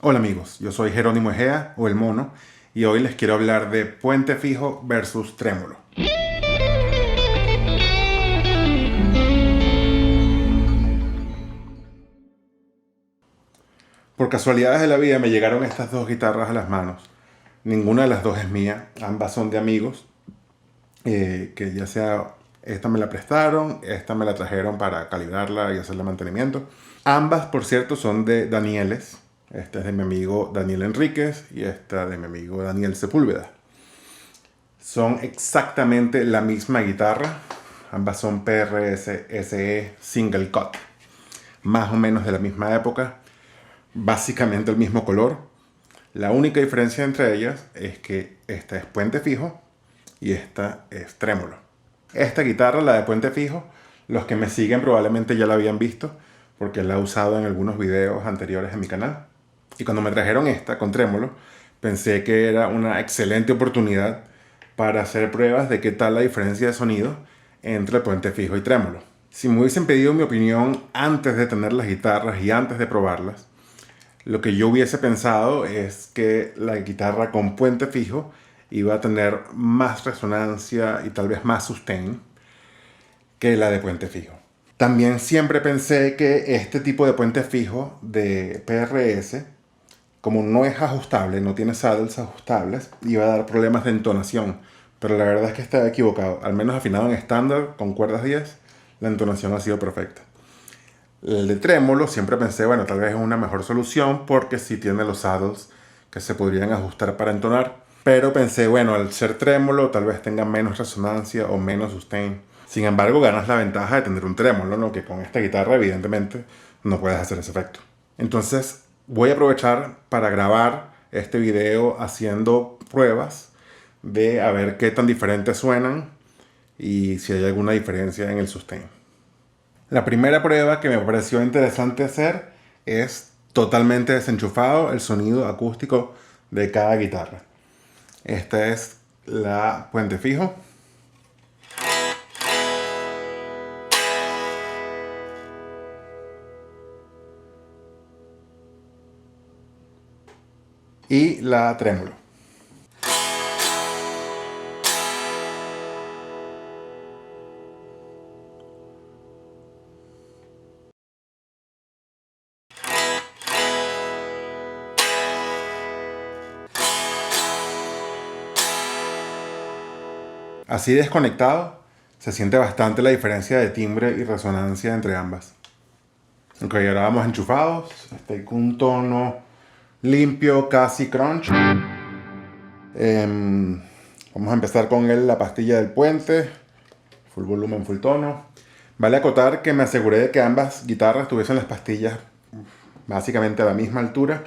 Hola amigos, yo soy Jerónimo Egea o El Mono y hoy les quiero hablar de puente fijo versus trémolo. Por casualidades de la vida me llegaron estas dos guitarras a las manos. Ninguna de las dos es mía, ambas son de amigos, que ya sea esta me la prestaron, esta me la trajeron para calibrarla y hacerle mantenimiento. Ambas, por cierto, son de Danieles. Esta es de mi amigo Daniel Enríquez y esta de mi amigo Daniel Sepúlveda. Son exactamente la misma guitarra. Ambas son PRS SE Single Cut. Más o menos de la misma época. Básicamente el mismo color. La única diferencia entre ellas es que esta es puente fijo y esta es trémolo. Esta guitarra, la de puente fijo, los que me siguen probablemente ya la habían visto porque la he usado en algunos videos anteriores en mi canal. Y cuando me trajeron esta con trémolo, pensé que era una excelente oportunidad para hacer pruebas de qué tal la diferencia de sonido entre puente fijo y trémolo. Si me hubiesen pedido mi opinión antes de tener las guitarras y antes de probarlas, lo que yo hubiese pensado es que la guitarra con puente fijo iba a tener más resonancia y tal vez más sustain que la de puente fijo. También siempre pensé que este tipo de puente fijo de PRS, como no es ajustable, no tiene saddles ajustables, iba a dar problemas de entonación. Pero la verdad es que estaba equivocado. Al menos afinado en estándar, con cuerdas 10, la entonación ha sido perfecta. El de trémolo siempre pensé, bueno, tal vez es una mejor solución porque sí tiene los saddles que se podrían ajustar para entonar. Pero pensé, bueno, al ser trémolo tal vez tenga menos resonancia o menos sustain. Sin embargo, ganas la ventaja de tener un trémolo, ¿no? Que con esta guitarra evidentemente no puedes hacer ese efecto. Entonces voy a aprovechar para grabar este video haciendo pruebas de a ver qué tan diferentes suenan y si hay alguna diferencia en el sustain. La primera prueba que me pareció interesante hacer es totalmente desenchufado el sonido acústico de cada guitarra. Esta es la puente fijo. Y la trémolo. Así desconectado, se siente bastante la diferencia de timbre y resonancia entre ambas. Ok, ahora vamos enchufados. Estoy con un tono limpio, casi crunch. Vamos a empezar con la pastilla del puente. Full volumen, full tono. Vale acotar que me aseguré de que ambas guitarras tuviesen las pastillas básicamente a la misma altura.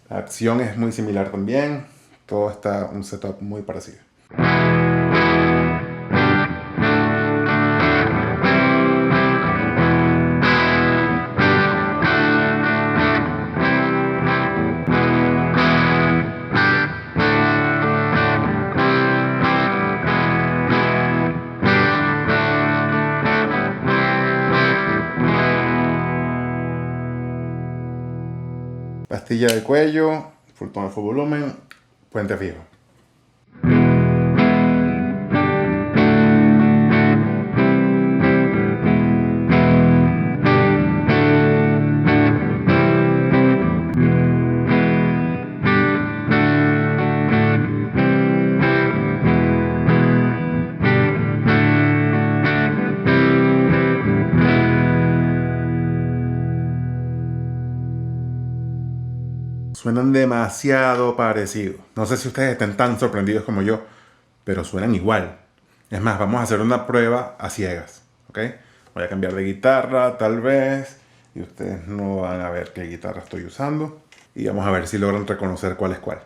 La acción es muy similar también. Todo está un setup muy parecido. Pastilla de cuello, full tono, full volumen, puente fijo. Suenan demasiado parecidos. No sé si ustedes estén tan sorprendidos como yo, pero suenan igual. Es más, vamos a hacer una prueba a ciegas, ¿ok? Voy a cambiar de guitarra, tal vez, y ustedes no van a ver qué guitarra estoy usando. Y vamos a ver si logran reconocer cuál es cuál.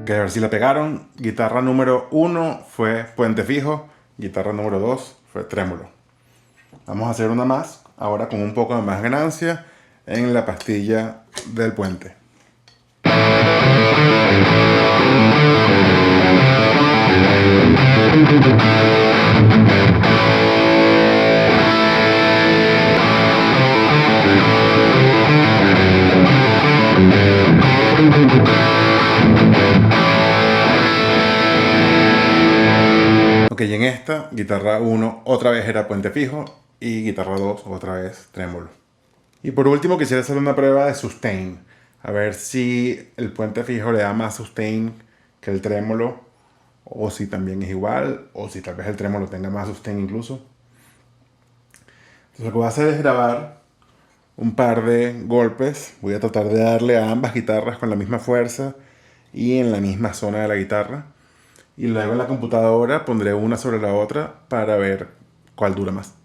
Ok, a ver si la pegaron. Guitarra número 1 fue puente fijo. Guitarra número 2 fue trémolo. Vamos a hacer una más, ahora con un poco de más ganancia en la pastilla del puente. Ok, y en esta, guitarra 1 otra vez era puente fijo y guitarra 2 otra vez trémolo. Y por último quisiera hacer una prueba de sustain. A ver si el puente fijo le da más sustain que el trémolo, o si también es igual, o si tal vez el trémolo tenga más sustain incluso. Entonces lo que voy a hacer es grabar un par de golpes. Voy a tratar de darle a ambas guitarras con la misma fuerza y en la misma zona de la guitarra. Y luego en la computadora pondré una sobre la otra para ver cuál dura más.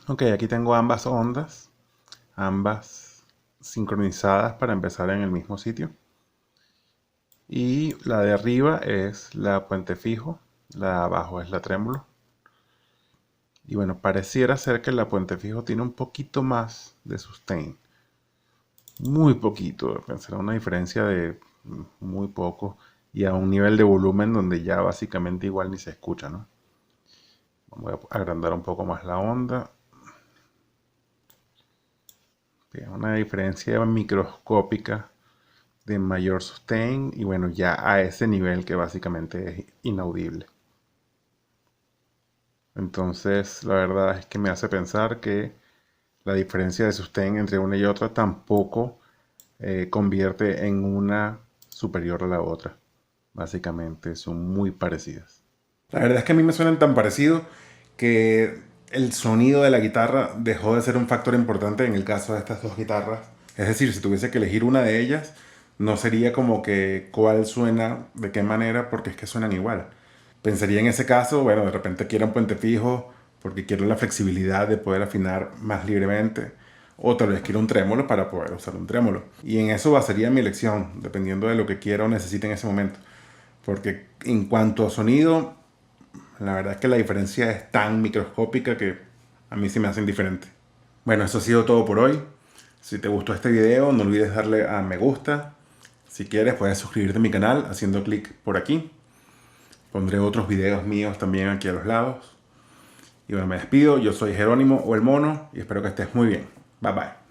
Ok, aquí tengo ambas ondas, ambas sincronizadas para empezar en el mismo sitio. Y la de arriba es la puente fijo, la de abajo es la trémolo. Y bueno, pareciera ser que la puente fijo tiene un poquito más de sustain. Muy poquito, será una diferencia de muy poco y a un nivel de volumen donde ya básicamente igual ni se escucha, ¿no? Voy a agrandar un poco más la onda. Una diferencia microscópica de mayor sustain y bueno, ya a ese nivel que básicamente es inaudible. Entonces la verdad es que me hace pensar que la diferencia de sustain entre una y otra tampoco convierte en una superior a la otra. Básicamente son muy parecidas. La verdad es que a mí me suenan tan parecidos que el sonido de la guitarra dejó de ser un factor importante en el caso de estas dos guitarras. Es decir, si tuviese que elegir una de ellas, no sería como que cuál suena de qué manera, porque es que suenan igual. Pensaría en ese caso, bueno, de repente quiero un puente fijo porque quiero la flexibilidad de poder afinar más libremente. O tal vez quiero un trémolo para poder usar un trémolo. Y en eso basaría mi elección, dependiendo de lo que quiera o necesite en ese momento. Porque en cuanto a sonido, la verdad es que la diferencia es tan microscópica que a mí sí me hace indiferente. Bueno, eso ha sido todo por hoy. Si te gustó este video, no olvides darle a me gusta. Si quieres, puedes suscribirte a mi canal haciendo clic por aquí. Pondré otros videos míos también aquí a los lados. Y bueno, me despido. Yo soy Jerónimo o El Mono y espero que estés muy bien. Bye bye.